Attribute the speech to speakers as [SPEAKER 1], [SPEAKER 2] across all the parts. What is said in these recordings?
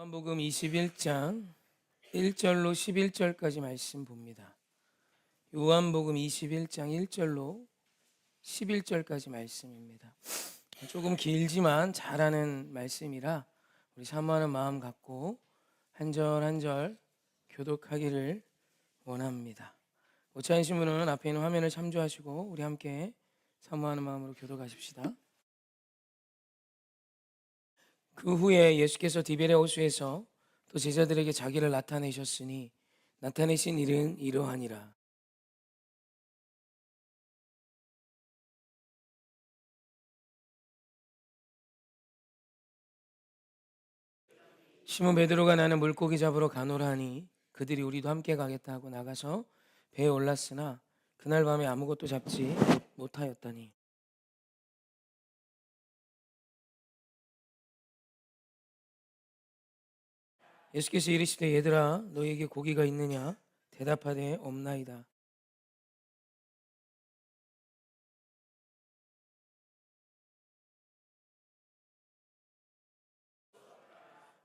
[SPEAKER 1] 요한복음 21장 1절로 11절까지 말씀 봅니다. 요한복음 21장 1절로 11절까지 말씀입니다. 조금 길지만 잘하는 말씀이라 우리 사모하는 마음 갖고 한 절 한 절 교독하기를 원합니다. 못 찾으신 분은 앞에 있는 화면을 참조하시고 우리 함께 사모하는 마음으로 교독하십시다. 그 후에 예수께서 디베레 호수에서 또 제자들에게 자기를 나타내셨으니 나타내신 일은 이러하니라. 시몬 베드로가 나는 물고기 잡으러 가노라 하니 그들이 우리도 함께 가겠다 하고 나가서 배에 올랐으나 그날 밤에 아무것도 잡지 못하였더니 예수께서 이르시되 얘들아 너희에게 고기가 있느냐 대답하되 없나이다.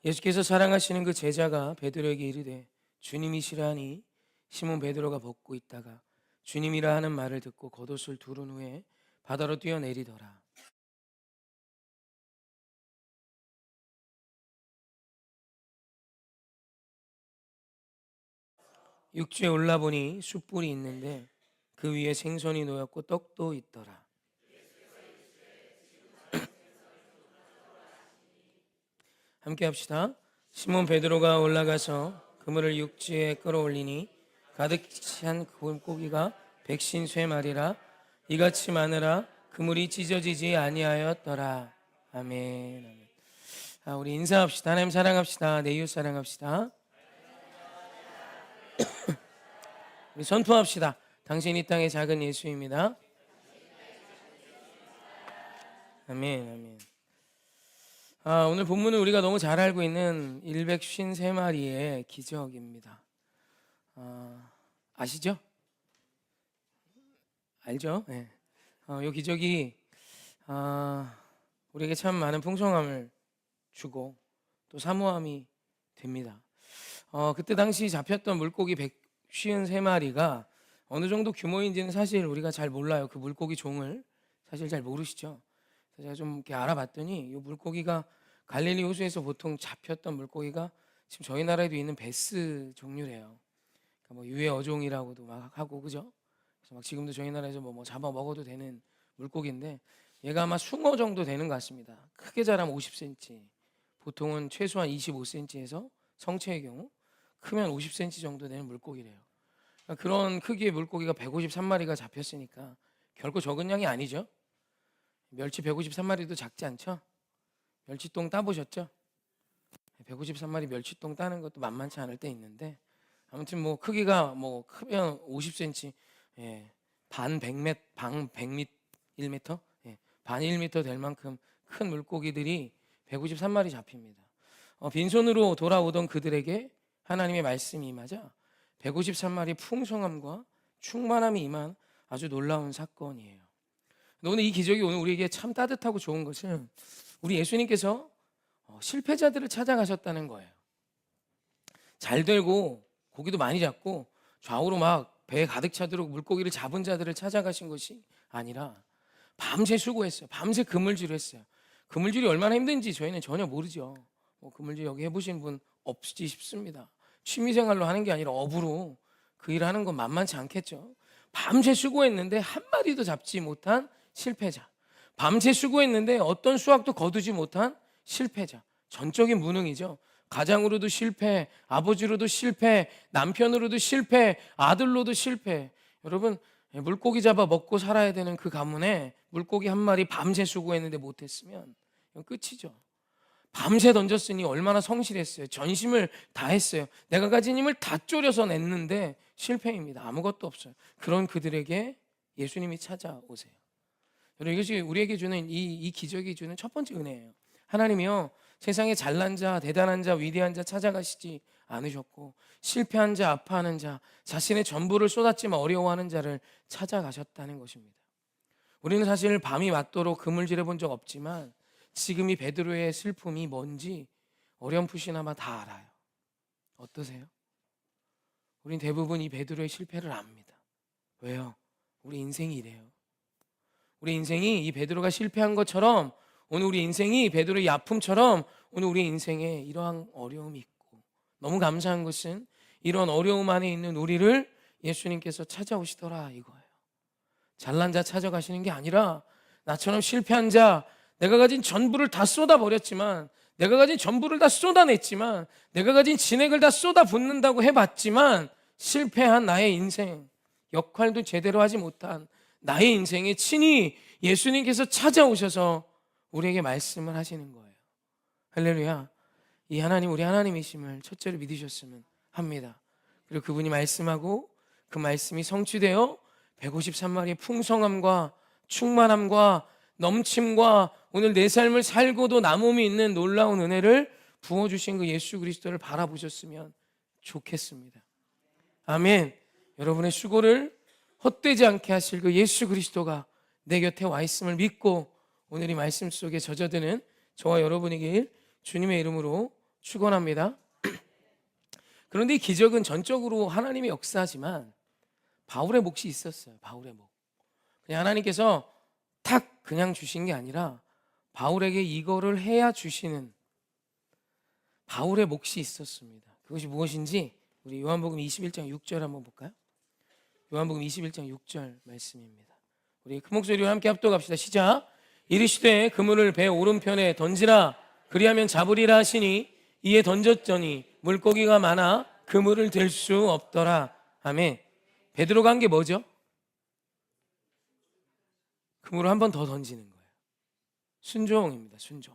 [SPEAKER 1] 예수께서 사랑하시는 그 제자가 베드로에게 이르되 주님이시라 하니 시몬 베드로가 벗고 있다가 주님이라 하는 말을 듣고 겉옷을 두른 후에 바다로 뛰어내리더라. 육지에 올라보니 숯불이 있는데 그 위에 생선이 놓였고 떡도 있더라. 함께 합시다. 시몬 베드로가 올라가서 그물을 육지에 끌어올리니 가득 찬 물고기가 150마리라 이같이 많으라 그물이 찢어지지 아니하였더라. 아멘. 우리 인사합시다. 하나님 사랑합시다. 내 이웃 사랑합시다. 우리 선포합시다. 당신이 땅의 작은 예수입니다. 아멘. 아멘. 오늘 본문은 우리가 너무 잘 알고 있는 153마리의 기적입니다. 아시죠? 알죠? 네. 이 기적이 우리에게 참 많은 풍성함을 주고 또 사모함이 됩니다. 그때 당시 잡혔던 물고기 153마리가 어느 정도 규모인지는 사실 우리가 잘 몰라요. 그 물고기 종을 사실 잘 모르시죠? 제가 좀 이렇게 알아봤더니 이 물고기가 갈릴리 호수에서 보통 잡혔던 물고기가 지금 저희 나라에도 있는 베스 종류래요. 그러니까 뭐 유해 어종이라고도 막 하고 그죠? 그래서 막 지금도 저희 나라에서 뭐 잡아 먹어도 되는 물고기인데 얘가 아마 숭어 정도 되는 것 같습니다. 크게 자라면 50cm, 보통은 최소한 25cm에서 성체의 경우 크면 50cm 정도 되는 물고기래요. 그러니까 그런 크기의 물고기가 153마리가 잡혔으니까 결코 적은 양이 아니죠. 멸치 153마리도 작지 않죠? 멸치똥 따보셨죠? 153마리 멸치똥 따는 것도 만만치 않을 때 있는데 아무튼 뭐 크기가 뭐 크면 50cm, 반 100m, 반 100m, 1m, 반 1m 될 만큼 큰 물고기들이 153마리 잡힙니다. 빈손으로 돌아오던 그들에게 하나님의 말씀이 임하자 153마리 풍성함과 충만함이 임한 아주 놀라운 사건이에요. 오늘 이 기적이 오늘 우리에게 참 따뜻하고 좋은 것은 우리 예수님께서 실패자들을 찾아가셨다는 거예요. 잘 되고 고기도 많이 잡고 좌우로 막 배에 가득 차도록 물고기를 잡은 자들을 찾아가신 것이 아니라 밤새 수고했어요. 밤새 그물질을 했어요. 그물질이 얼마나 힘든지 저희는 전혀 모르죠. 그물질 여기 해보신 분 없지 싶습니다. 취미생활로 하는 게 아니라 업으로 그 일을 하는 건 만만치 않겠죠. 밤새 수고했는데 한 마리도 잡지 못한 실패자. 밤새 수고했는데 어떤 수확도 거두지 못한 실패자. 전적인 무능이죠. 가장으로도 실패, 아버지로도 실패, 남편으로도 실패, 아들로도 실패. 여러분 물고기 잡아 먹고 살아야 되는 그 가문에 물고기 한 마리 밤새 수고했는데 못했으면 이건 끝이죠. 밤새 던졌으니 얼마나 성실했어요. 전심을 다했어요. 내가 가진 힘을 다 졸여서 냈는데 실패입니다. 아무것도 없어요. 그런 그들에게 예수님이 찾아오세요. 여러분 이것이 우리에게 주는 이 기적이 주는 첫 번째 은혜예요. 하나님이요 세상에 잘난 자, 대단한 자, 위대한 자 찾아가시지 않으셨고 실패한 자, 아파하는 자, 자신의 전부를 쏟았지만 어려워하는 자를 찾아가셨다는 것입니다. 우리는 사실 밤이 맞도록 그물질해 본 적 없지만 지금 이 베드로의 슬픔이 뭔지 어렴풋이나마 다 알아요. 어떠세요? 우린 대부분 이 베드로의 실패를 압니다. 왜요? 우리 인생이 이래요. 우리 인생이 이 베드로가 실패한 것처럼, 오늘 우리 인생이 베드로의 아픔처럼 오늘 우리 인생에 이러한 어려움이 있고, 너무 감사한 것은 이런 어려움 안에 있는 우리를 예수님께서 찾아오시더라 이거예요. 잘난 자 찾아가시는 게 아니라 나처럼 실패한 자, 내가 가진 전부를 다 쏟아버렸지만, 내가 가진 전부를 다 쏟아냈지만, 내가 가진 진액을 다 쏟아붓는다고 해봤지만 실패한 나의 인생, 역할도 제대로 하지 못한 나의 인생에 친히 예수님께서 찾아오셔서 우리에게 말씀을 하시는 거예요. 할렐루야. 이 하나님, 우리 하나님이심을 첫째로 믿으셨으면 합니다. 그리고 그분이 말씀하고 그 말씀이 성취되어 153마리의 풍성함과 충만함과 넘침과 오늘 내 삶을 살고도 남음이 있는 놀라운 은혜를 부어주신 그 예수 그리스도를 바라보셨으면 좋겠습니다. 아멘. 여러분의 수고를 헛되지 않게 하실 그 예수 그리스도가 내 곁에 와 있음을 믿고 오늘 이 말씀 속에 젖어드는 저와 여러분이길 주님의 이름으로 축원합니다. 그런데 이 기적은 전적으로 하나님의 역사지만 바울의 몫이 있었어요. 바울의 몫. 그냥 하나님께서 탁 그냥 주신 게 아니라 바울에게 이거를 해야 주시는 바울의 몫이 있었습니다. 그것이 무엇인지 우리 요한복음 21장 6절 한번 볼까요? 요한복음 21장 6절 말씀입니다. 우리 큰 목소리로 함께 합독합시다. 시작. 이르시되 그물을 배 오른편에 던지라, 그리하면 잡으리라 하시니 이에 던졌더니 물고기가 많아 그물을 들 수 없더라. 아멘. 베드로가 한 게 뭐죠? 그물을 한 번 더 던지는 거예요. 순종입니다. 순종.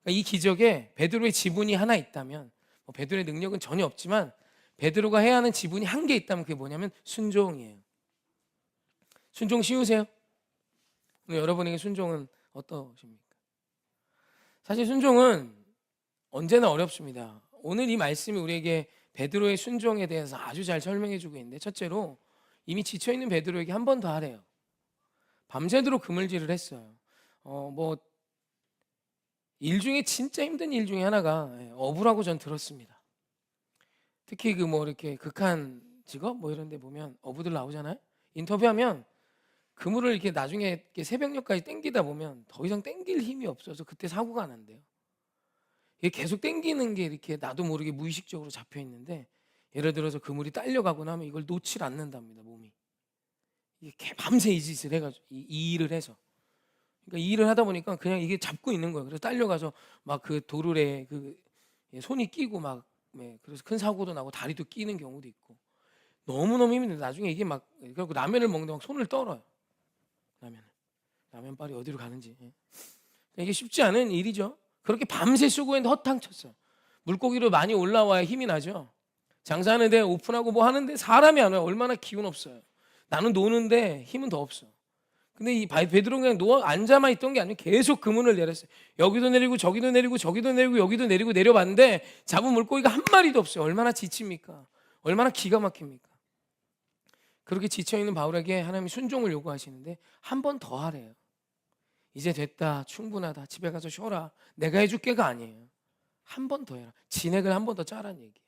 [SPEAKER 1] 그러니까 이 기적에 베드로의 지분이 하나 있다면, 베드로의 능력은 전혀 없지만 베드로가 해야 하는 지분이 한 개 있다면 그게 뭐냐면 순종이에요. 순종 쉬우세요? 오늘 여러분에게 순종은 어떠십니까? 사실 순종은 언제나 어렵습니다. 오늘 이 말씀이 우리에게 베드로의 순종에 대해서 아주 잘 설명해 주고 있는데, 첫째로 이미 지쳐있는 베드로에게 한 번 더 하래요. 밤새도록 그물질을 했어요. 일 중에 진짜 힘든 일 중에 하나가 어부라고 전 들었습니다. 특히 이렇게 극한 직업 이런 데 보면 어부들 나오잖아요. 인터뷰하면 그물을 이렇게 나중에 이렇게 새벽녘까지 땡기다 보면 더 이상 땡길 힘이 없어서 그때 사고가 난대요. 이게 계속 땡기는 게 이렇게 나도 모르게 무의식적으로 잡혀 있는데, 예를 들어서 그물이 딸려가거나 하면 이걸 놓질 않는답니다. 몸이 이게 밤새 이 짓을 해가지고 이 일을 해서, 그러니까 이 일을 하다 보니까 그냥 이게 잡고 있는 거예요. 그래서 딸려가서 막 그 도르래 손이 끼고 막, 그래서 큰 사고도 나고 다리도 끼는 경우도 있고 너무너무 힘든데, 나중에 이게 막 그리고 라면을 먹는데 막 손을 떨어요. 라면 빨리 어디로 가는지. 이게 쉽지 않은 일이죠. 그렇게 밤새 수고했는데 허탕쳤어요. 물고기로 많이 올라와야 힘이 나죠. 장사하는데 오픈하고 뭐 하는데 사람이 안 와요. 얼마나 기운 없어요. 나는 노는데 힘은 더 없어. 근데 이 베드로는 그냥 앉아만 있던 게 아니고 계속 그물을 내렸어요. 여기도 내리고 저기도 내리고 저기도 내리고 여기도 내리고 내려봤는데 잡은 물고기가 한 마리도 없어요. 얼마나 지칩니까? 얼마나 기가 막힙니까? 그렇게 지쳐있는 바울에게 하나님이 순종을 요구하시는데 한 번 더 하래요. 이제 됐다, 충분하다, 집에 가서 쉬어라, 내가 해줄게가 아니에요. 한 번 더 해라. 진액을 한 번 더 짜라는 얘기예요.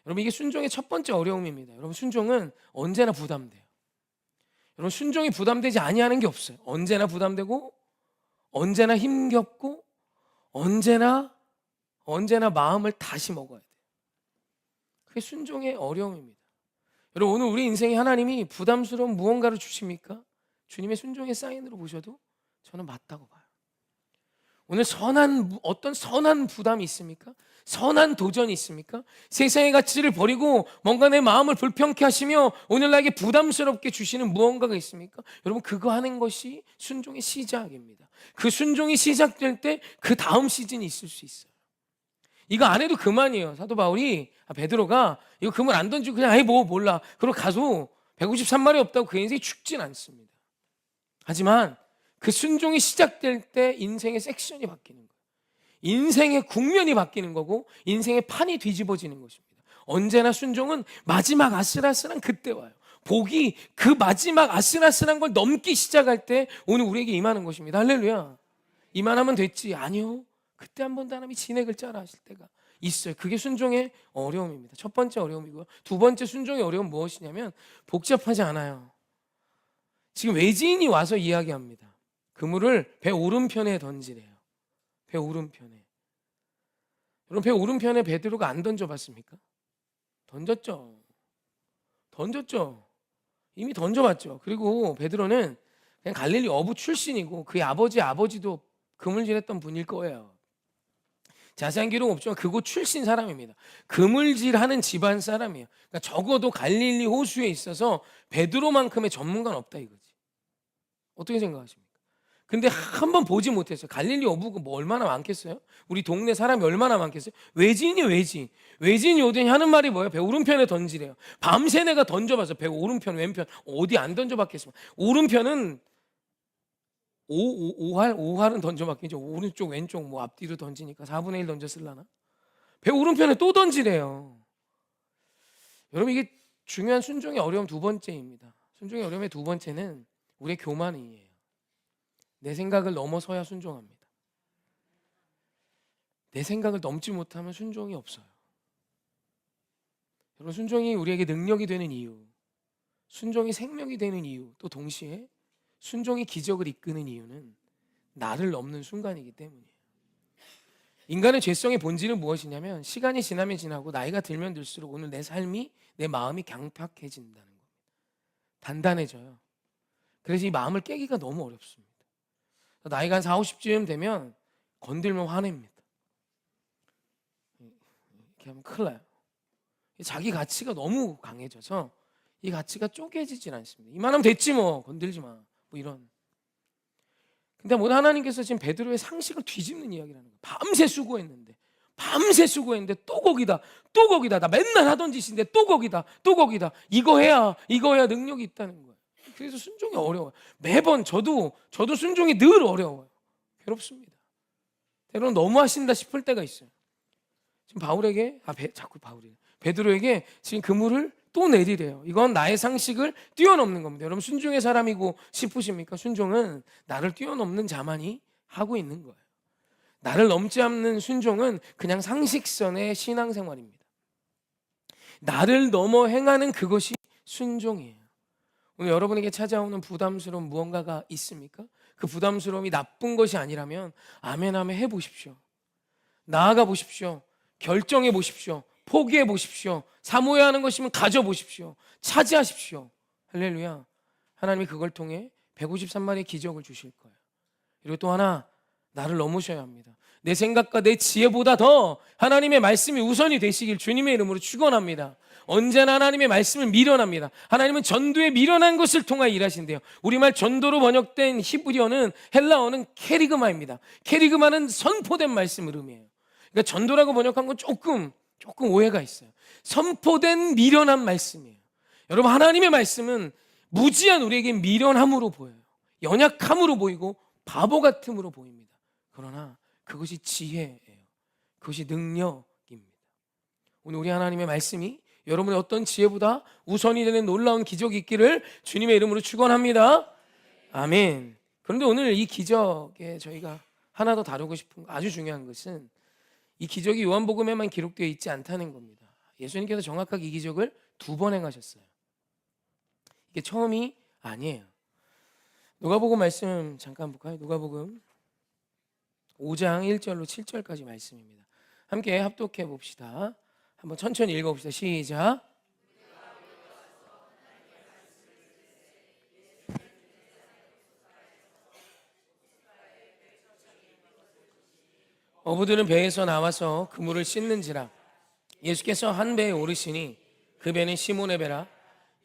[SPEAKER 1] 여러분, 이게 순종의 첫 번째 어려움입니다. 여러분, 순종은 언제나 부담돼요. 여러분, 순종이 부담되지 아니하는 게 없어요. 언제나 부담되고, 언제나 힘겹고, 언제나 마음을 다시 먹어야 돼요. 그게 순종의 어려움입니다. 여러분, 오늘 우리 인생에 하나님이 부담스러운 무언가를 주십니까? 주님의 순종의 사인으로 보셔도 저는 맞다고 봐요. 오늘 어떤 선한 부담이 있습니까? 선한 도전이 있습니까? 세상의 가치를 버리고 뭔가 내 마음을 불편케 하시며 오늘 나에게 부담스럽게 주시는 무언가가 있습니까? 여러분, 그거 하는 것이 순종의 시작입니다. 그 순종이 시작될 때 그 다음 시즌이 있을 수 있어요. 이거 안 해도 그만이에요. 사도 바울이 베드로가 이거 그물 안 던지고 그냥 몰라, 그러고 가서 153마리 없다고 그 인생이 죽진 않습니다. 하지만 그 순종이 시작될 때 인생의 섹션이 바뀌는 거예요. 인생의 국면이 바뀌는 거고 인생의 판이 뒤집어지는 것입니다. 언제나 순종은 마지막 아슬아슬한 그때 와요. 복이 그 마지막 아슬아슬한 걸 넘기 시작할 때 오늘 우리에게 임하는 것입니다. 할렐루야. 이만하면 됐지? 아니요. 그때 한번 하나님이 진액을 짜라 하실 때가 있어요. 그게 순종의 어려움입니다. 첫 번째 어려움이고요. 두 번째 순종의 어려움은 무엇이냐면 복잡하지 않아요. 지금 외지인이 와서 이야기합니다. 그물을 배 오른편에 던지래요. 배 오른편에. 여러분, 배 오른편에 베드로가 안 던져봤습니까? 던졌죠. 이미 던져봤죠. 그리고 베드로는 그냥 갈릴리 어부 출신이고 그의 아버지도 그물질했던 분일 거예요. 자세한 기록 없지만 그곳 출신 사람입니다. 그물질하는 집안 사람이에요. 그러니까 적어도 갈릴리 호수에 있어서 베드로만큼의 전문가는 없다 이거지. 어떻게 생각하십니까? 근데 한 번 보지 못했어요. 갈릴리 어부가 뭐 얼마나 많겠어요? 우리 동네 사람이 얼마나 많겠어요? 외지인이 오더니 하는 말이 뭐예요? 배 오른편에 던지래요. 밤새 내가 던져봤어. 배 오른편 왼편 어디 안 던져봤겠습니까? 오른편은 5할은 던져봤겠죠. 오른쪽 왼쪽 뭐 앞뒤로 던지니까 4분의 1 던졌을라나? 배 오른편에 또 던지래요. 여러분, 이게 중요한 순종의 어려움 두 번째입니다. 순종의 어려움의 두 번째는 우리의 교만이에요. 내 생각을 넘어서야 순종합니다. 내 생각을 넘지 못하면 순종이 없어요. 여러분, 순종이 우리에게 능력이 되는 이유, 순종이 생명이 되는 이유, 또 동시에 순종이 기적을 이끄는 이유는 나를 넘는 순간이기 때문이에요. 인간의 죄성의 본질은 무엇이냐면 시간이 지나면 지나고 나이가 들면 들수록 오늘 내 삶이, 내 마음이 강팍해진다는 겁니다. 단단해져요. 그래서 이 마음을 깨기가 너무 어렵습니다. 나이가 한 40, 50쯤 되면 건들면 화냅니다. 이렇게 하면 큰일 나요. 자기 가치가 너무 강해져서 이 가치가 쪼개지질 않습니다. 이만하면 됐지 뭐, 건들지 마, 뭐 이런. 근데 오늘 하나님께서 지금 베드로의 상식을 뒤집는 이야기라는 거예요. 밤새 수고했는데 또 거기다 나 맨날 하던 짓인데 또 거기다 이거 해야 능력이 있다는 거예요. 그래서 순종이 어려워요. 매번 저도 순종이 늘 어려워요. 괴롭습니다. 때로는 너무 하신다 싶을 때가 있어요. 지금 베드로에게 지금 그물을 또 내리래요. 이건 나의 상식을 뛰어넘는 겁니다. 여러분, 순종의 사람이고 싶으십니까? 순종은 나를 뛰어넘는 자만이 하고 있는 거예요. 나를 넘지 않는 순종은 그냥 상식선의 신앙생활입니다. 나를 넘어 행하는 그것이 순종이에요. 오늘 여러분에게 찾아오는 부담스러운 무언가가 있습니까? 그 부담스러움이 나쁜 것이 아니라면 아멘 해보십시오. 나아가 보십시오. 결정해 보십시오. 포기해 보십시오. 사모해야 하는 것이면 가져보십시오. 차지하십시오. 할렐루야. 하나님이 그걸 통해 153마리의 기적을 주실 거예요. 그리고 또 하나, 나를 넘으셔야 합니다. 내 생각과 내 지혜보다 더 하나님의 말씀이 우선이 되시길 주님의 이름으로 축원합니다. 언제나 하나님의 말씀을 미련합니다. 하나님은 전도에 미련한 것을 통하여 일하신대요. 우리말 전도로 번역된 히브리어는, 헬라어는 케리그마입니다. 케리그마는 선포된 말씀을 의미해요. 그러니까 전도라고 번역한 건 조금 오해가 있어요. 선포된 미련한 말씀이에요. 여러분, 하나님의 말씀은 무지한 우리에게 미련함으로 보여요. 연약함으로 보이고 바보 같음으로 보입니다. 그러나 그것이 지혜예요. 그것이 능력입니다. 오늘 우리 하나님의 말씀이 여러분의 어떤 지혜보다 우선이 되는 놀라운 기적이 있기를 주님의 이름으로 축원합니다. 아멘. 그런데 오늘 이 기적에 저희가 하나 더 다루고 싶은 아주 중요한 것은 이 기적이 요한복음에만 기록되어 있지 않다는 겁니다. 예수님께서 정확하게 이 기적을 2번 행하셨어요. 이게 처음이 아니에요. 누가복음 말씀 잠깐 볼까요? 누가복음 5장 1절로 7절까지 말씀입니다. 함께 합독해 봅시다. 한번 천천히 읽어봅시다. 시작. 어부들은 배에서 나와서 그물을 씻는지라. 예수께서 한 배에 오르시니 그 배는 시몬의 배라.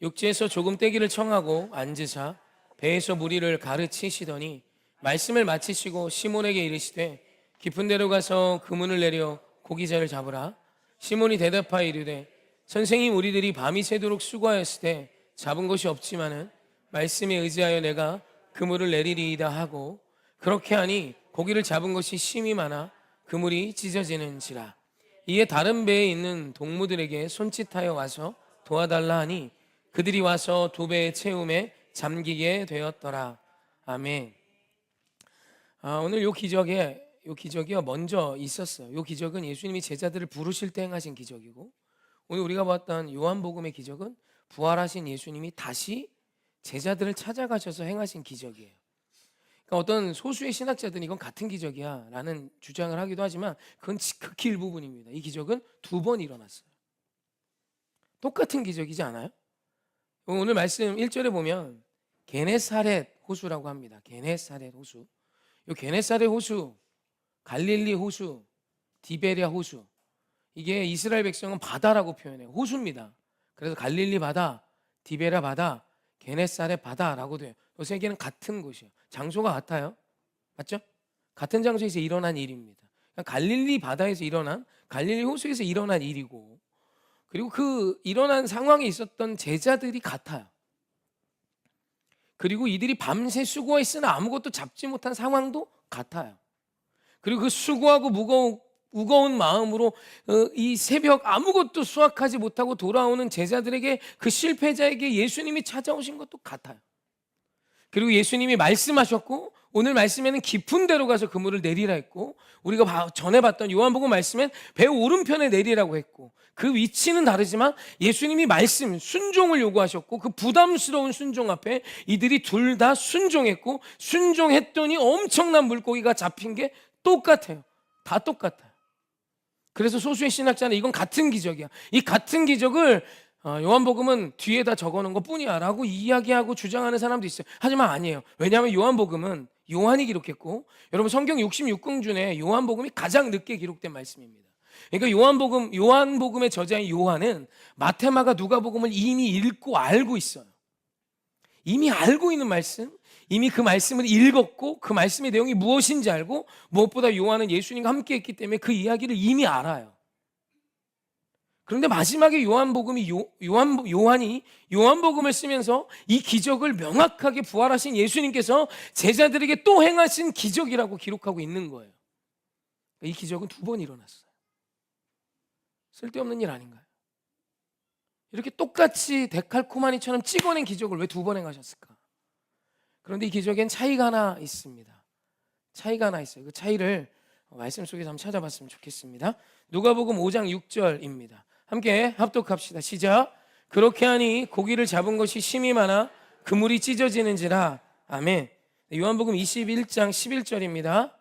[SPEAKER 1] 육지에서 조금 떼기를 청하고 앉으사 배에서 무리를 가르치시더니 말씀을 마치시고 시몬에게 이르시되 깊은 데로 가서 그물을 내려 고기자를 잡으라. 시몬이 대답하여 이르되 선생님, 우리들이 밤이 새도록 수고하였을 때 잡은 것이 없지만은 말씀에 의지하여 내가 그물을 내리리이다 하고, 그렇게 하니 고기를 잡은 것이 심이 많아 그물이 찢어지는지라. 이에 다른 배에 있는 동무들에게 손짓하여 와서 도와달라 하니 그들이 와서 2배의 채움에 잠기게 되었더라. 아멘. 오늘 이 기적에 이 기적이요 먼저 있었어요. 이 기적은 예수님이 제자들을 부르실 때 행하신 기적이고, 오늘 우리가 봤던 요한복음의 기적은 부활하신 예수님이 다시 제자들을 찾아가셔서 행하신 기적이에요. 그러니까 어떤 소수의 신학자들은 이건 같은 기적이야 라는 주장을 하기도 하지만 그건 극히 일부분입니다. 이 기적은 2번 일어났어요. 똑같은 기적이지 않아요? 오늘 말씀 1절에 보면 게네사렛 호수라고 합니다. 게네사렛 호수. 이 게네사렛 호수, 갈릴리 호수, 디베랴 호수, 이게 이스라엘 백성은 바다라고 표현해요. 호수입니다. 그래서 갈릴리 바다, 디베랴 바다, 게네사렛 바다라고 돼요. 이 세 개는 같은 곳이에요. 장소가 같아요. 맞죠? 같은 장소에서 일어난 일입니다. 그러니까 갈릴리 바다에서 일어난, 갈릴리 호수에서 일어난 일이고, 그리고 그 일어난 상황에 있었던 제자들이 같아요. 그리고 이들이 밤새 수고했으나 아무것도 잡지 못한 상황도 같아요. 그리고 그 수고하고 무거운 마음으로 이 새벽 아무것도 수확하지 못하고 돌아오는 제자들에게, 그 실패자에게 예수님이 찾아오신 것도 같아요. 그리고 예수님이 말씀하셨고, 오늘 말씀에는 깊은 데로 가서 그물을 내리라 했고, 우리가 전에 봤던 요한복음 말씀엔 배 오른편에 내리라고 했고, 그 위치는 다르지만 예수님이 말씀, 순종을 요구하셨고, 그 부담스러운 순종 앞에 이들이 둘 다 순종했고, 순종했더니 엄청난 물고기가 잡힌 게 똑같아요. 다 똑같아요. 그래서 소수의 신학자는 이건 같은 기적이야, 이 같은 기적을 요한복음은 뒤에다 적어놓은 것뿐이야 라고 이야기하고 주장하는 사람도 있어요. 하지만 아니에요. 왜냐하면 요한복음은 요한이 기록했고, 여러분 성경 66권 중에 요한복음이 가장 늦게 기록된 말씀입니다. 그러니까 요한복음의 저자인 요한은 마태마가 누가복음을 이미 읽고 알고 있어요. 이미 알고 있는 말씀, 이미 그 말씀을 읽었고 그 말씀의 내용이 무엇인지 알고, 무엇보다 요한은 예수님과 함께 했기 때문에 그 이야기를 이미 알아요. 그런데 마지막에 요한이 요한복음을 쓰면서 이 기적을 명확하게 부활하신 예수님께서 제자들에게 또 행하신 기적이라고 기록하고 있는 거예요. 이 기적은 2번 일어났어요. 쓸데없는 일 아닌가요? 이렇게 똑같이 데칼코마니처럼 찍어낸 기적을 왜 2번 행하셨을까? 그런데 이 기적엔 차이가 하나 있습니다. 차이가 하나 있어요. 그 차이를 말씀 속에서 한번 찾아봤으면 좋겠습니다. 누가복음 5장 6절입니다. 함께 합독합시다. 시작. 그렇게 하니 고기를 잡은 것이 심히 많아 그물이 찢어지는지라. 아멘. 요한복음 21장 11절입니다.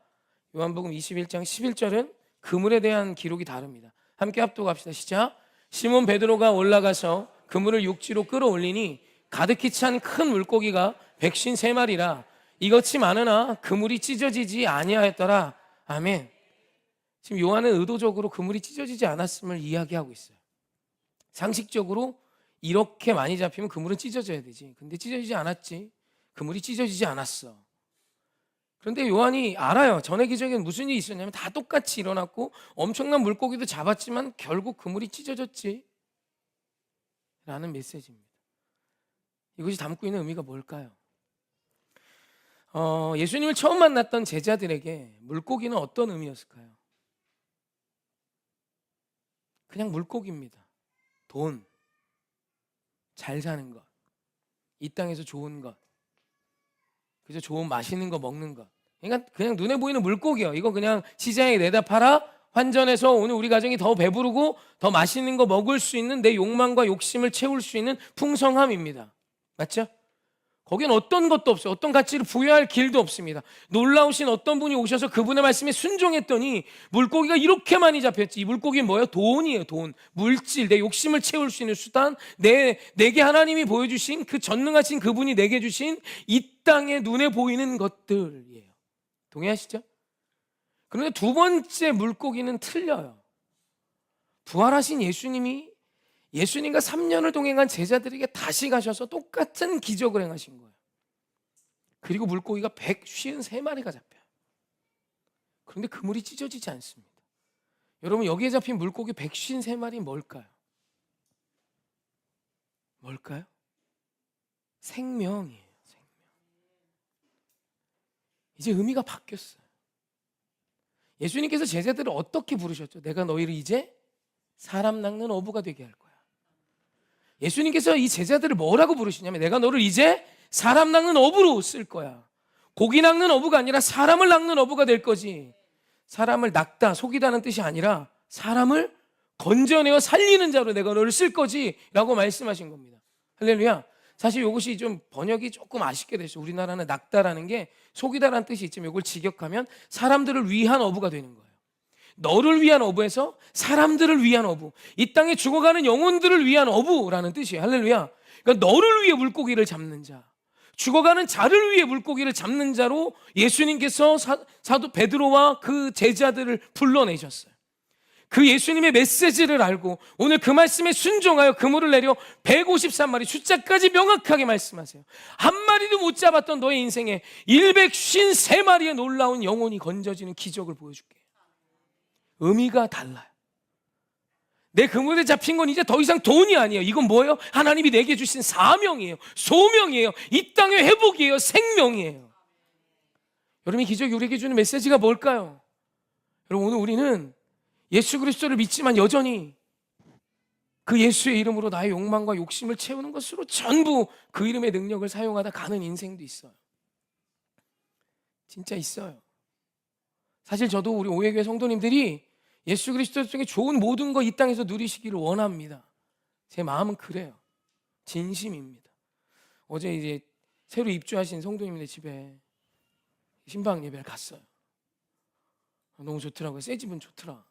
[SPEAKER 1] 요한복음 21장 11절은 그물에 대한 기록이 다릅니다. 함께 합독합시다. 시작. 시몬 베드로가 올라가서 그물을 육지로 끌어올리니 가득히 찬 큰 물고기가 153마리라. 이것이 많으나 그물이 찢어지지 아니하였더라. 아멘. 지금 요한은 의도적으로 그물이 찢어지지 않았음을 이야기하고 있어요. 상식적으로 이렇게 많이 잡히면 그물은 찢어져야 되지. 근데 찢어지지 않았지. 그물이 찢어지지 않았어. 그런데 요한이 알아요. 전의 기적에는 무슨 일이 있었냐면 다 똑같이 일어났고 엄청난 물고기도 잡았지만 결국 그물이 찢어졌지 라는 메시지입니다. 이것이 담고 있는 의미가 뭘까요? 예수님을 처음 만났던 제자들에게 물고기는 어떤 의미였을까요? 그냥 물고기입니다. 돈, 잘 사는 것, 이 땅에서 좋은 것, 그저 좋은 맛있는 거 먹는 것. 그러니까 그냥 눈에 보이는 물고기요. 이거 그냥 시장에 내다 팔아 환전해서 오늘 우리 가정이 더 배부르고 더 맛있는 거 먹을 수 있는 내 욕망과 욕심을 채울 수 있는 풍성함입니다. 맞죠? 거긴 어떤 것도 없어요. 어떤 가치를 부여할 길도 없습니다. 놀라우신 어떤 분이 오셔서 그분의 말씀에 순종했더니 물고기가 이렇게 많이 잡혔지. 이 물고기는 뭐예요? 돈이에요. 돈, 물질, 내 욕심을 채울 수 있는 수단, 내게 하나님이 보여주신 그 전능하신 그분이 내게 주신 이 땅에 눈에 보이는 것들이에요. 동의하시죠? 그런데 2번째 물고기는 틀려요. 부활하신 예수님과 3년을 동행한 제자들에게 다시 가셔서 똑같은 기적을 행하신 거예요. 그리고 물고기가 153마리가 잡혀요. 그런데 그물이 찢어지지 않습니다. 여러분, 여기에 잡힌 물고기 153마리 뭘까요? 뭘까요? 생명이에요. 생명. 이제 의미가 바뀌었어요. 예수님께서 제자들을 어떻게 부르셨죠? 내가 너희를 이제 사람 낚는 어부가 되게 할 거야. 예수님께서 이 제자들을 뭐라고 부르시냐면 내가 너를 이제 사람 낚는 어부로 쓸 거야. 고기 낚는 어부가 아니라 사람을 낚는 어부가 될 거지. 사람을 낚다, 속이다는 뜻이 아니라 사람을 건져내어 살리는 자로 내가 너를 쓸 거지 라고 말씀하신 겁니다. 할렐루야. 사실 이것이 좀 번역이 조금 아쉽게 됐어요. 우리나라는 낚다라는 게 속이다라는 뜻이 있지만 이걸 직역하면 사람들을 위한 어부가 되는 거예요. 너를 위한 어부에서 사람들을 위한 어부, 이 땅에 죽어가는 영혼들을 위한 어부라는 뜻이에요. 할렐루야. 그러니까 너를 위해 물고기를 잡는 자, 죽어가는 자를 위해 물고기를 잡는 자로 예수님께서 사도 베드로와 그 제자들을 불러내셨어요. 그 예수님의 메시지를 알고 오늘 그 말씀에 순종하여 그물을 내려 153마리, 숫자까지 명확하게 말씀하세요. 한 마리도 못 잡았던 너의 인생에 153마리의 놀라운 영혼이 건져지는 기적을 보여줄게. 의미가 달라요. 내 그물에 잡힌 건 이제 더 이상 돈이 아니에요. 이건 뭐예요? 하나님이 내게 주신 사명이에요. 소명이에요. 이 땅의 회복이에요. 생명이에요. 여러분이 기적이 우리에게 주는 메시지가 뭘까요? 여러분, 오늘 우리는 예수 그리스도를 믿지만 여전히 그 예수의 이름으로 나의 욕망과 욕심을 채우는 것으로 전부 그 이름의 능력을 사용하다 가는 인생도 있어요. 진짜 있어요. 사실 저도 우리 오해교회 성도님들이 예수 그리스도 중에 좋은 모든 거 이 땅에서 누리시기를 원합니다. 제 마음은 그래요. 진심입니다. 어제 이제 새로 입주하신 성도님네 집에 신방 예배를 갔어요. 너무 좋더라고요. 새 집은 좋더라.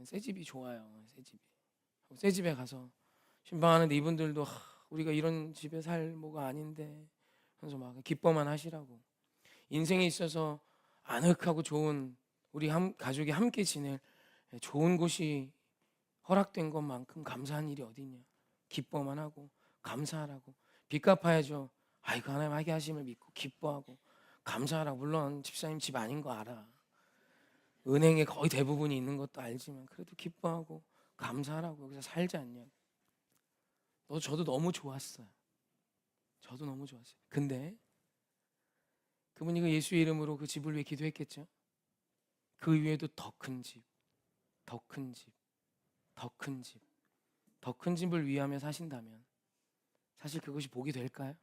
[SPEAKER 1] 새 집이 좋아요. 새 집이. 새 집에 가서 신방하는데 이분들도 우리가 이런 집에 살 뭐가 아닌데 그래서 막 기뻐만 하시라고. 인생에 있어서 아늑하고 좋은 우리 가족이 함께 지낼 좋은 곳이 허락된 것만큼 감사한 일이 어디냐. 기뻐만 하고 감사하라고. 빚 갚아야죠. 아이고 하나님 하게 하심을 믿고 기뻐하고 감사하라고. 물론 집사님 집 아닌 거 알아. 은행에 거의 대부분이 있는 것도 알지만 그래도 기뻐하고 감사하라고. 여기서 살지 않냐. 저도 너무 좋았어요. 저도 너무 좋았어요. 근데 그분이 그 예수의 이름으로 그 집을 위해 기도했겠죠. 그 위에도 더 큰 집, 더 큰 집, 더 큰 집, 더 큰 집을 위하며 사신다면 사실 그것이 복이 될까요?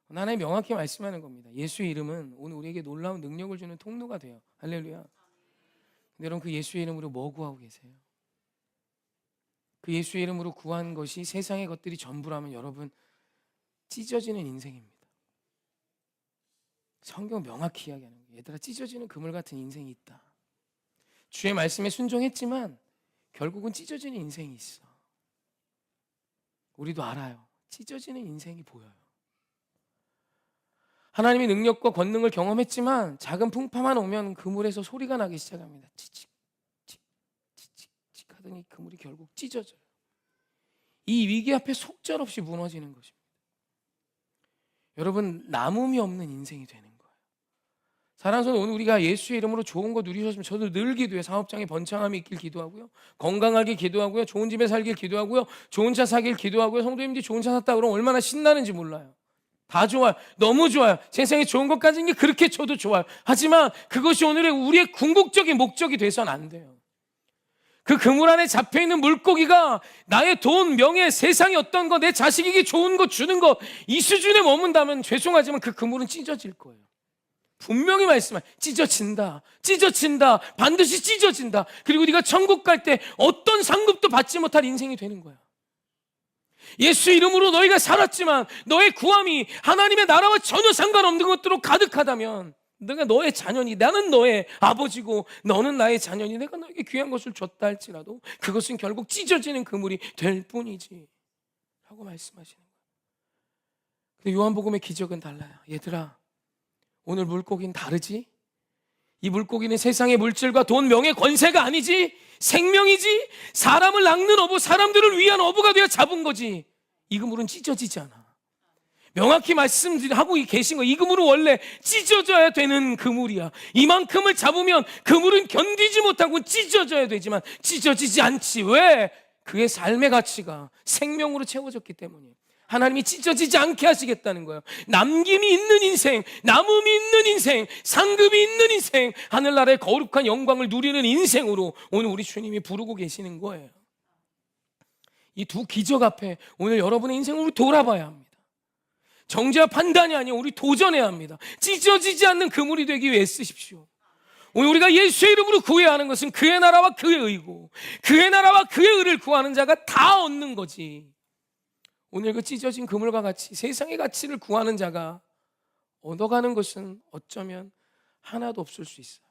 [SPEAKER 1] 하나님 명확히 말씀하는 겁니다. 예수의 이름은 오늘 우리에게 놀라운 능력을 주는 통로가 돼요. 할렐루야. 근데 여러분, 그 예수의 이름으로 뭐 구하고 계세요? 그 예수의 이름으로 구한 것이 세상의 것들이 전부라면 여러분 찢어지는 인생입니다. 성경 명확히 이야기하는 거예요. 얘들아, 찢어지는 그물 같은 인생이 있다. 주의 말씀에 순종했지만 결국은 찢어지는 인생이 있어. 우리도 알아요. 찢어지는 인생이 보여요. 하나님의 능력과 권능을 경험했지만 작은 풍파만 오면 그물에서 소리가 나기 시작합니다. 치칙 치칙 치칙 하더니 그물이 결국 찢어져요. 이 위기 앞에 속절없이 무너지는 것입니다. 여러분, 남음이 없는 인생이 되는 거예요. 사랑하는 성도, 오늘 우리가 예수의 이름으로 좋은 거 누리셨으면 저도 늘 기도해요. 사업장에 번창함이 있길 기도하고요. 건강하게 기도하고요. 좋은 집에 살길 기도하고요. 좋은 차 사길 기도하고요. 성도님들이 좋은 차 샀다 그러면 얼마나 신나는지 몰라요. 다 좋아요. 너무 좋아요. 세상에 좋은 것 가진 게 그렇게 저도 좋아요. 하지만 그것이 오늘의 우리의 궁극적인 목적이 돼서는 안 돼요. 그 그물 안에 잡혀있는 물고기가 나의 돈, 명예, 세상의 어떤 거, 내 자식에게 좋은 거 주는 거, 이 수준에 머문다면 죄송하지만 그 그물은 찢어질 거예요. 분명히 말씀해. 찢어진다. 찢어진다. 반드시 찢어진다. 그리고 네가 천국 갈 때 어떤 상급도 받지 못할 인생이 되는 거야. 예수 이름으로 너희가 살았지만 너의 구함이 하나님의 나라와 전혀 상관없는 것들로 가득하다면 내가 너의 자녀니, 나는 너의 아버지고 너는 나의 자녀니, 내가 너에게 귀한 것을 줬다 할지라도 그것은 결국 찢어지는 그물이 될 뿐이지 라고 말씀하시는 거예요. 근데 요한복음의 기적은 달라요. 얘들아, 오늘 물고기는 다르지? 이 물고기는 세상의 물질과 돈, 명예, 권세가 아니지? 생명이지? 사람을 낚는 어부, 사람들을 위한 어부가 되어 잡은 거지. 이 그물은 찢어지지 않아. 명확히 말씀하고 계신 거예요. 이 그물은 원래 찢어져야 되는 그물이야. 이만큼을 잡으면 그물은 견디지 못하고 찢어져야 되지만 찢어지지 않지. 왜? 그의 삶의 가치가 생명으로 채워졌기 때문이에요. 하나님이 찢어지지 않게 하시겠다는 거예요. 남김이 있는 인생, 남음이 있는 인생, 상급이 있는 인생, 하늘나라의 거룩한 영광을 누리는 인생으로 오늘 우리 주님이 부르고 계시는 거예요. 이 두 기적 앞에 오늘 여러분의 인생을 우리 돌아봐야 합니다. 정죄와 판단이 아니라 우리 도전해야 합니다. 찢어지지 않는 그물이 되기 위해 애쓰십시오. 오늘 우리가 예수의 이름으로 구해야 하는 것은 그의 나라와 그의 의고, 그의 나라와 그의 의를 구하는 자가 다 얻는 거지. 오늘 그 찢어진 그물과 같이 세상의 가치를 구하는 자가 얻어가는 것은 어쩌면 하나도 없을 수 있어요.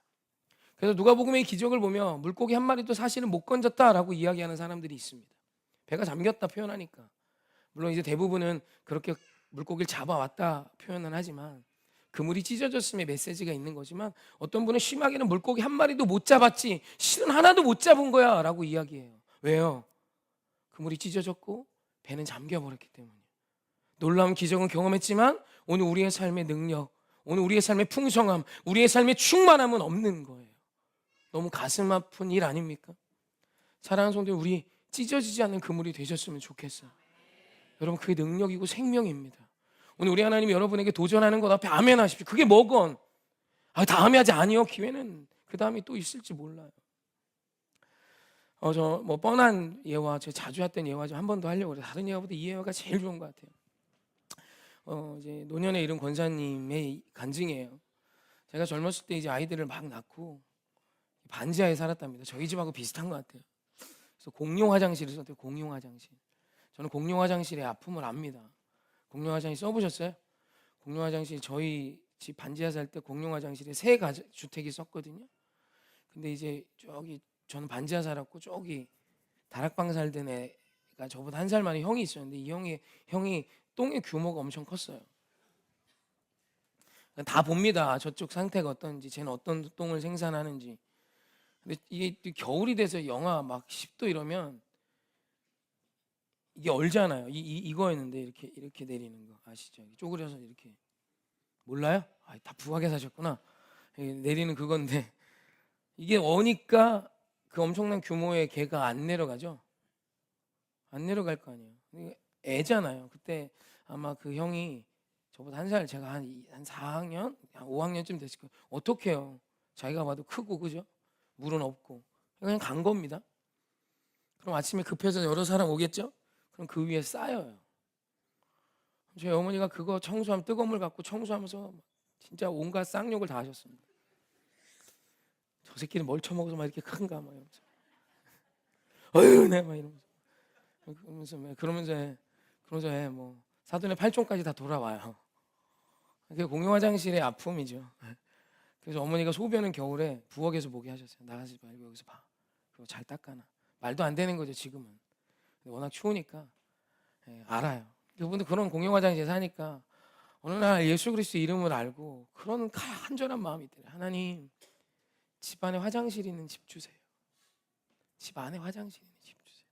[SPEAKER 1] 그래서 누가복음의 기적을 보면 물고기 한 마리도 사실은 못 건졌다라고 이야기하는 사람들이 있습니다. 배가 잠겼다 표현하니까. 물론 이제 대부분은 그렇게 물고기를 잡아왔다 표현은 하지만 그물이 찢어졌음의 메시지가 있는 거지만, 어떤 분은 심하게는 물고기 한 마리도 못 잡았지 실은 하나도 못 잡은 거야 라고 이야기해요. 왜요? 그물이 찢어졌고 배는 잠겨버렸기 때문이에요. 놀라운 기적은 경험했지만 오늘 우리의 삶의 능력, 오늘 우리의 삶의 풍성함, 우리의 삶의 충만함은 없는 거예요. 너무 가슴 아픈 일 아닙니까? 사랑하는 성도들, 우리 찢어지지 않는 그물이 되셨으면 좋겠어요. 여러분, 그게 능력이고 생명입니다. 오늘 우리 하나님이 여러분에게 도전하는 것 앞에 아멘 하십시오. 그게 뭐건 다음에 하지. 아니요, 기회는 그 다음에 또 있을지 몰라요. 저 뭐 뻔한 예화, 제가 자주 했던 예화 좀 한 번 더 하려고 그래요. 다른 예화보다 이 예화가 제일 좋은 것 같아요. 이제 노년에 이른 권사님의 간증이에요. 제가 젊었을 때 이제 아이들을 막 낳고 반지하에 살았답니다. 저희 집하고 비슷한 것 같아요. 그래서 공용 화장실을 썼대요. 공용 화장실. 저는 공용 화장실의 아픔을 압니다. 공용 화장실 써보셨어요? 공용 화장실, 저희 집 반지하 살 때 공용 화장실에 세 주택이 썼거든요. 근데 이제 저기 저는 반지하 살았고 저기 다락방 살던 애가 저보다 한 살 많은 형이 있었는데 이 형이 똥의 규모가 엄청 컸어요. 다 봅니다. 저쪽 상태가 어떤지, 쟤는 어떤 똥을 생산하는지. 근데 이게 겨울이 돼서 영하 막 10도 이러면 이게 얼잖아요. 이거였는데 이렇게 내리는 거 아시죠? 쪼그려서 이렇게. 몰라요? 다 부하게 사셨구나. 내리는 그건데 이게 어니까 그 엄청난 규모의 개가 안 내려가죠. 안 내려갈 거 아니에요. 애잖아요. 그때 아마 그 형이 저보다 한 살, 제가 한 4학년, 한 5학년쯤 됐을 거예요. 어떡해요? 자기가 봐도 크고, 그죠? 물은 없고 그냥 간 겁니다. 그럼 아침에 급해서 여러 사람 오겠죠? 그럼 그 위에 쌓여요. 저희 어머니가 그거 청소하면, 뜨거운 물 갖고 청소하면서 진짜 온갖 쌍욕을 다 하셨습니다. 저 새끼는 뭘 처먹어서 막 이렇게 큰가 막 이러면서, 어휴 네 막 그러면서 뭐 사돈의 팔종까지 다 돌아와요. 그게 공용 화장실의 아픔이죠. 그래서 어머니가 소변은 겨울에 부엌에서 보게 하셨어요. 나가지 말고 여기서 봐. 그리고 잘 닦아놔. 말도 안 되는 거죠 지금은. 워낙 추우니까. 알아요. 그분들 그런 공용 화장실에 사니까 어느 날 예수 그리스도 이름을 알고 그런 간절한 마음이 있더래요. 하나님, 집 안에 화장실 있는 집 주세요. 집 안에 화장실 있는 집 주세요.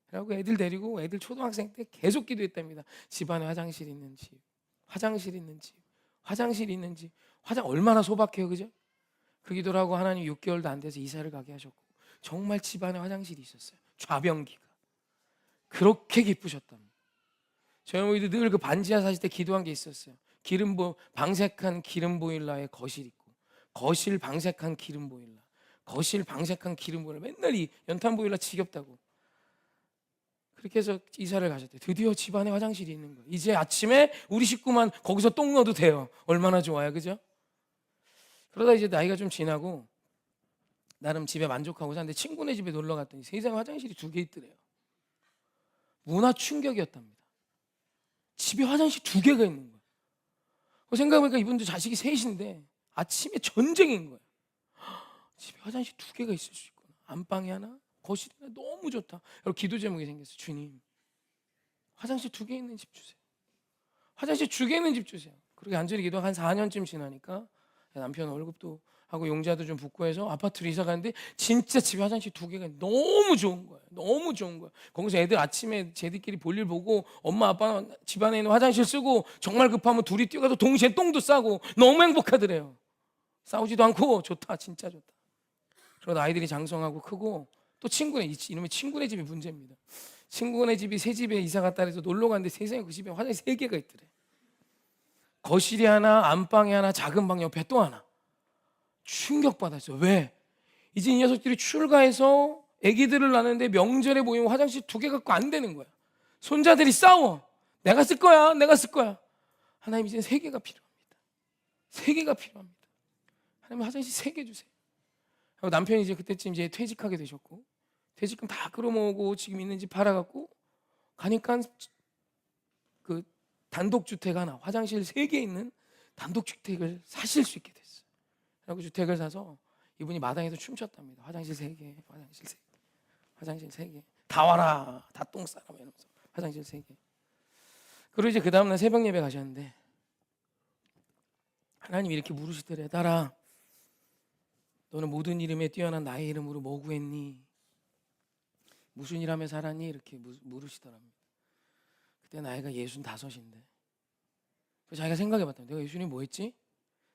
[SPEAKER 1] 그리고 애들 데리고, 애들 초등학생 때 계속 기도했답니다. 집 안에 화장실 있는 집, 화장실 있는 집, 화장실 있는 집. 얼마나 소박해요, 그죠? 그 기도를 하고 하나님 6개월도 안 돼서 이사를 가게 하셨고 정말 집 안에 화장실이 있었어요. 좌변기가. 그렇게 기쁘셨답니다. 저희 어머니도 늘 그 반지하 사실 때 기도한 게 있었어요. 방색한 기름 보일러에 거실 있고, 거실 방색한 기름 보일러, 거실 방색한 기름 보일러. 맨날 이 연탄 보일러 지겹다고. 그렇게 해서 이사를 가셨대요. 드디어 집안에 화장실이 있는 거예요. 이제 아침에 우리 식구만 거기서 똥 넣어도 돼요. 얼마나 좋아요, 그죠? 그러다 이제 나이가 좀 지나고 나름 집에 만족하고 사는데 친구네 집에 놀러 갔더니 세상에 화장실이 2개 있더래요. 문화 충격이었답니다. 집에 화장실 2개가 있는 거예요. 생각해보니까 이분들 자식이 3인데 아침에 전쟁인 거예요. 집에 화장실 2개가 있을 수 있구나. 안방에 하나, 거실에 하나. 너무 좋다. 여러분, 기도 제목이 생겼어요. 주님, 화장실 2개 있는 집 주세요. 화장실 2개 있는 집 주세요. 그렇게 간절히 기도하고 한 4년쯤 지나니까 남편 월급도 하고 용자도 좀 붙고 해서 아파트로 이사 가는데 진짜 집에 화장실 2개가 너무 좋은 거예요. 너무 좋은 거예요. 거기서 애들 아침에 쟤들끼리 볼일 보고 엄마 아빠 집안에 있는 화장실 쓰고 정말 급하면 둘이 뛰어가서 동시에 똥도 싸고 너무 행복하더래요. 싸우지도 않고 좋다, 진짜 좋다. 그러다 아이들이 장성하고 크고 또 이놈의 친구네 집이 문제입니다. 친구네 집이 새 집에 이사 갔다 해서 놀러 갔는데 세상에 그 집에 화장실 3개가 있더래. 거실이 하나, 안방에 하나, 작은 방 옆에 또 하나. 충격받았어요. 왜? 이제 이 녀석들이 출가해서 아기들을 낳는데 명절에 모이면 화장실 2개 갖고 안 되는 거야. 손자들이 싸워. 내가 쓸 거야. 하나님, 이제 3개가 필요합니다. 3개가 필요합니다. 하나님, 화장실 3개 주세요. 남편이 이제 그때쯤 이제 퇴직하게 되셨고, 퇴직금 다 끌어모으고 지금 있는 집 팔아갖고 가니까 그 단독주택 하나, 화장실 3개 있는 단독주택을 사실 수 있게 됐어요. 그리고 주택을 사서 이분이 마당에서 춤췄답니다. 화장실 3개, 화장실 3개, 화장실 3개. 다 와라, 다 똥 싸라 이러면서 화장실 3개. 그리고 이제 그 다음날 새벽 예배 가셨는데 하나님이 이렇게 물으시더래. 딸아, 너는 모든 이름에 뛰어난 나의 이름으로 뭐 구했니? 무슨 일 하며 살았니? 이렇게 물으시더랍니다. 그때 나이가 65인데 자기가 생각해봤다. 내가 예수님 뭐 했지?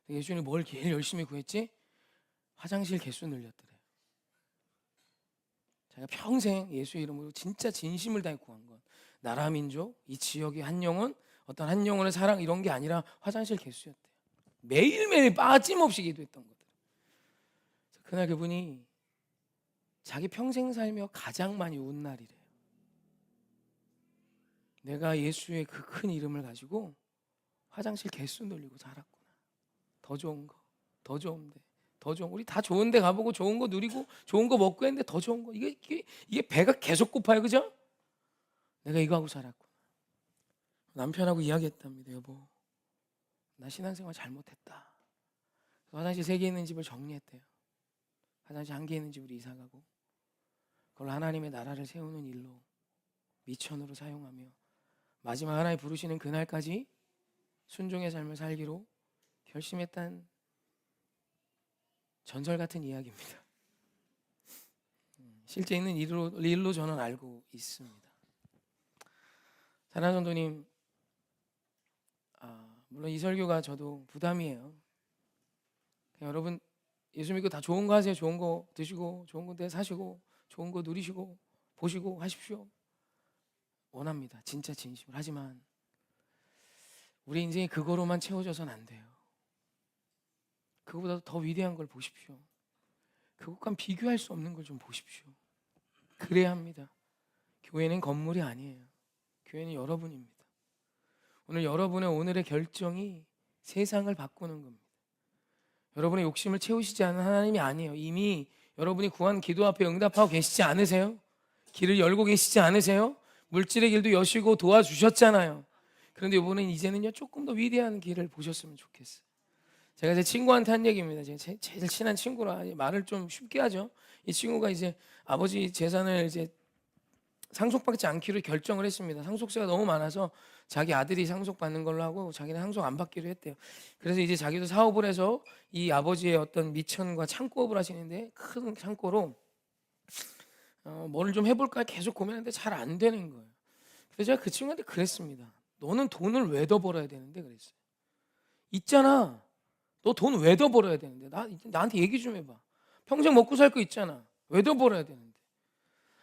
[SPEAKER 1] 내가 예수님 뭘 제일 열심히 구했지? 화장실 개수 늘렸더래. 자기가 평생 예수 이름으로 진짜 진심을 다해 구한 건 나라 민족, 이 지역의 한 영혼, 어떤 한 영혼의 사랑 이런 게 아니라 화장실 개수였대요. 매일매일 빠짐없이 기도했던 거들. 그날 그분이 자기 평생 살며 가장 많이 운 날이래요. 내가 예수의 그 큰 이름을 가지고 화장실 개수 늘리고 살았구나. 더 좋은 거, 더 좋은데, 더 좋은 거. 우리 다 좋은 데 가보고 좋은 거 누리고 좋은 거 먹고 했는데 더 좋은 거. 이게 배가 계속 고파요. 그죠? 내가 이거 하고 살았구나. 남편하고 이야기했답니다. 여보, 나 신앙생활 잘못했다. 화장실 3개 있는 집을 정리했대요. 화장실 1개 있는 집으로 이사가고 그걸 하나님의 나라를 세우는 일로 미천으로 사용하며 마지막 하나님 부르시는 그날까지 순종의 삶을 살기로 결심했다는 전설 같은 이야기입니다. 실제 있는 일로 저는 알고 있습니다. 사랑하는 성도님, 물론 이 설교가 저도 부담이에요. 여러분 예수 믿고 다 좋은 거 하세요. 좋은 거 드시고 좋은 거 사시고 좋은 거 누리시고 보시고 하십시오. 원합니다. 진짜 진심으로. 하지만 우리 인생이 그거로만 채워져서는 안 돼요. 그거보다 더 위대한 걸 보십시오. 그것과 비교할 수 없는 걸 좀 보십시오. 그래야 합니다. 교회는 건물이 아니에요. 교회는 여러분입니다. 오늘 여러분의 오늘의 결정이 세상을 바꾸는 겁니다. 여러분의 욕심을 채우시지 않은 하나님이 아니에요. 이미 여러분이 구한 기도 앞에 응답하고 계시지 않으세요? 길을 열고 계시지 않으세요? 물질의 길도 여시고 도와주셨잖아요. 그런데 이제는요 조금 더 위대한 길을 보셨으면 좋겠어요. 제가 제 친구한테 한 얘기입니다. 제가 제일 친한 친구라 말을 좀 쉽게 하죠. 이 친구가 이제 아버지 재산을 이제 상속받지 않기로 결정을 했습니다. 상속세가 너무 많아서 자기 아들이 상속받는 걸로 하고 자기는 상속 안 받기로 했대요. 그래서 이제 자기도 사업을 해서 이 아버지의 어떤 미천과 창고업을 하시는데 큰 창고로 뭐를 좀 해볼까 계속 고민하는데 잘 안 되는 거예요. 그래서 제가 그 친구한테 그랬습니다. 너는 돈을 왜 더 벌어야 되는데 그랬어요. 있잖아. 너 돈 왜 더 벌어야 되는데 나한테 얘기 좀 해봐. 평생 먹고 살 거 있잖아. 왜 더 벌어야 되는데?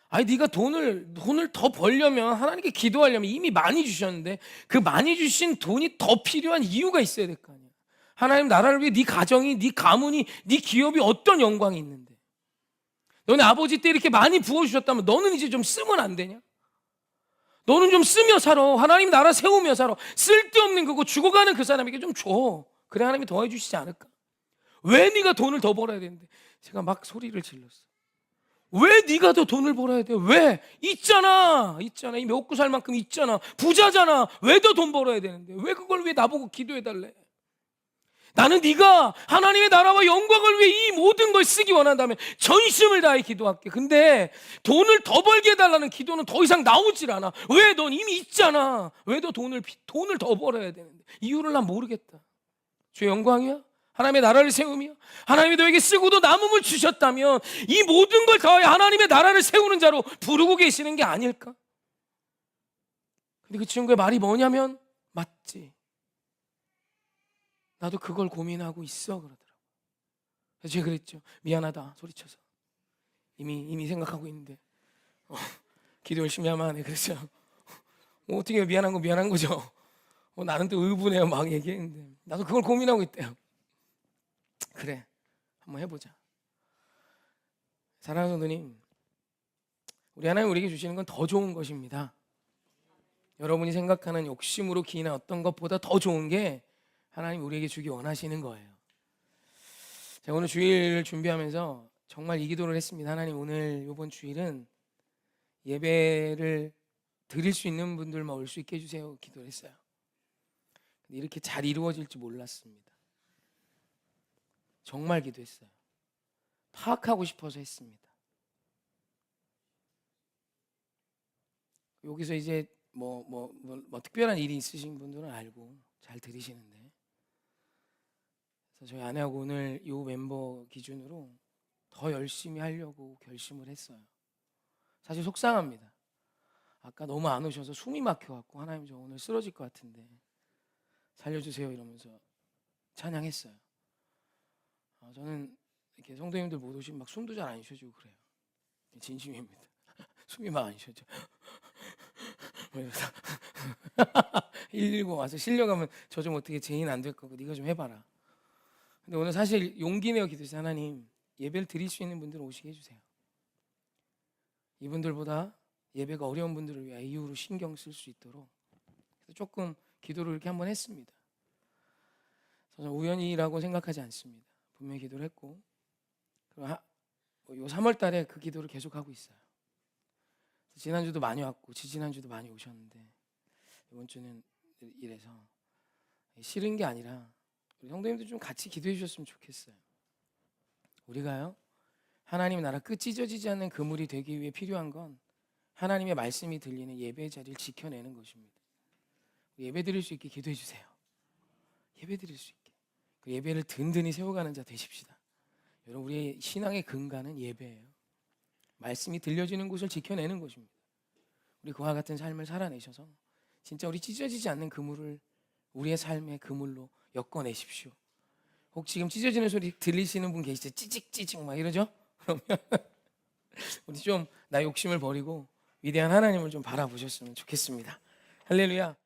[SPEAKER 1] 아니 네가 돈을 더 벌려면 하나님께 기도하려면 이미 많이 주셨는데 그 많이 주신 돈이 더 필요한 이유가 있어야 될 거 아니야. 하나님 나라를 위해 네 가정이, 네 가문이, 네 기업이 어떤 영광이 있는데 너네 아버지 때 이렇게 많이 부어주셨다면 너는 이제 좀 쓰면 안 되냐? 너는 좀 쓰며 살아. 하나님 나라 세우며 살아. 쓸데없는 거고 죽어가는 그 사람에게 좀 줘. 그래 하나님이 더해 주시지 않을까? 왜 네가 돈을 더 벌어야 되는데? 제가 막 소리를 질렀어요. 왜 네가 더 돈을 벌어야 돼? 왜? 있잖아. 이 먹고 살 만큼 있잖아. 부자잖아. 왜 더 돈 벌어야 되는데? 왜 그걸 왜 나보고 기도해 달래? 나는 네가 하나님의 나라와 영광을 위해 이 모든 걸 쓰기 원한다면 전심을 다해 기도할게. 근데 돈을 더 벌게 해달라는 기도는 더 이상 나오질 않아. 왜? 넌 이미 있잖아. 왜 더 돈을 더 벌어야 되는데? 이유를 난 모르겠다. 주의 영광이야? 하나님의 나라를 세우며 하나님이 너에게 쓰고도 남음을 주셨다면 이 모든 걸 더해 하나님의 나라를 세우는 자로 부르고 계시는 게 아닐까? 근데 그 친구의 말이 뭐냐면 맞지. 나도 그걸 고민하고 있어 그러더라고. 그래서 제가 그랬죠. 미안하다 소리쳐서 이미 생각하고 있는데 기도 열심히 하면 하네. 그래서 어떻게 미안한 거죠. 나는 또 의분해요 막 얘기했는데 나도 그걸 고민하고 있대요. 그래 한번 해보자. 사랑하는 성도님, 우리 하나님 우리에게 주시는 건 더 좋은 것입니다. 여러분이 생각하는 욕심으로 기인한 어떤 것보다 더 좋은 게 하나님 우리에게 주기 원하시는 거예요. 제가 오늘 주일 준비하면서 정말 이 기도를 했습니다. 하나님, 오늘 이번 주일은 예배를 드릴 수 있는 분들만 올 수 있게 해주세요. 기도를 했어요. 근데 이렇게 잘 이루어질 줄 몰랐습니다. 정말 기도했어요. 파악하고 싶어서 했습니다. 여기서 이제 뭐 특별한 일이 있으신 분들은 알고 잘 들으시는데, 그래서 저희 아내하고 오늘 이 멤버 기준으로 더 열심히 하려고 결심을 했어요. 사실 속상합니다. 아까 너무 안 오셔서 숨이 막혀갖고 하나님 저 오늘 쓰러질 것 같은데 살려주세요 이러면서 찬양했어요. 저는 이렇게 성도님들 못 오시면 막 숨도 잘 안 쉬어지고 그래요. 진심입니다. 숨이 막 안 쉬어져. 119 와서 실려가면 저 좀 어떻게 죄인 안 될 거고 네가 좀 해봐라. 근데 오늘 사실 용기 내어 기도했어요. 하나님, 예배를 드릴 수 있는 분들 오시게 해주세요. 이분들보다 예배가 어려운 분들을 위해 이유로 신경 쓸 수 있도록 조금 기도를 이렇게 한번 했습니다. 저는 우연이라고 생각하지 않습니다. 분명히 기도를 했고, 요 3월 달에 그 기도를 계속하고 있어요. 지난주도 많이 왔고 지지난주도 많이 오셨는데 이번 주는 이래서 싫은 게 아니라 우리 성도님들 좀 같이 기도해 주셨으면 좋겠어요. 우리가요, 하나님 나라 끝 찢어지지 않는 그물이 되기 위해 필요한 건 하나님의 말씀이 들리는 예배의 자리를 지켜내는 것입니다. 예배 드릴 수 있게 기도해 주세요. 예배 드릴 수 있게. 그 예배를 든든히 세워가는 자 되십시다. 여러분, 우리의 신앙의 근간은 예배예요. 말씀이 들려지는 곳을 지켜내는 것입니다. 우리 그와 같은 삶을 살아내셔서 진짜 우리 찢어지지 않는 그물을 우리의 삶의 그물로 엮어내십시오. 혹 지금 찢어지는 소리 들리시는 분 계시죠? 찌직찌직 막 이러죠? 그러면 우리 좀 나 욕심을 버리고 위대한 하나님을 좀 바라보셨으면 좋겠습니다. 할렐루야.